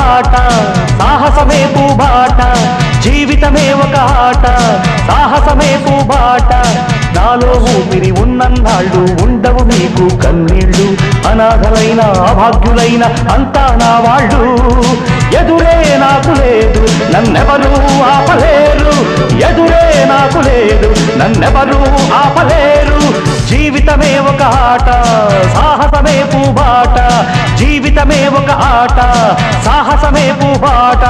ఆట సాహసమే పూబాట జీవితమే ఒక ఆట సాహసమే పూబాట నాలో ఊపిరి ఉన్నన్నాళ్ళు ఉండవు మీకు కన్నీళ్ళు అనాథలైన అభాగ్యులైన అంతా నా వాళ్ళు ఎదురే నాకు లేదు నన్నెవరూ ఆపలేరు ఎదురే నాకు లేదు నన్నెవరూ ఆపలేరు జీవితమే ఒక ఆట సాహసమే పూబాట జీవితమే ఒక ఆట సాహసమే పూబాట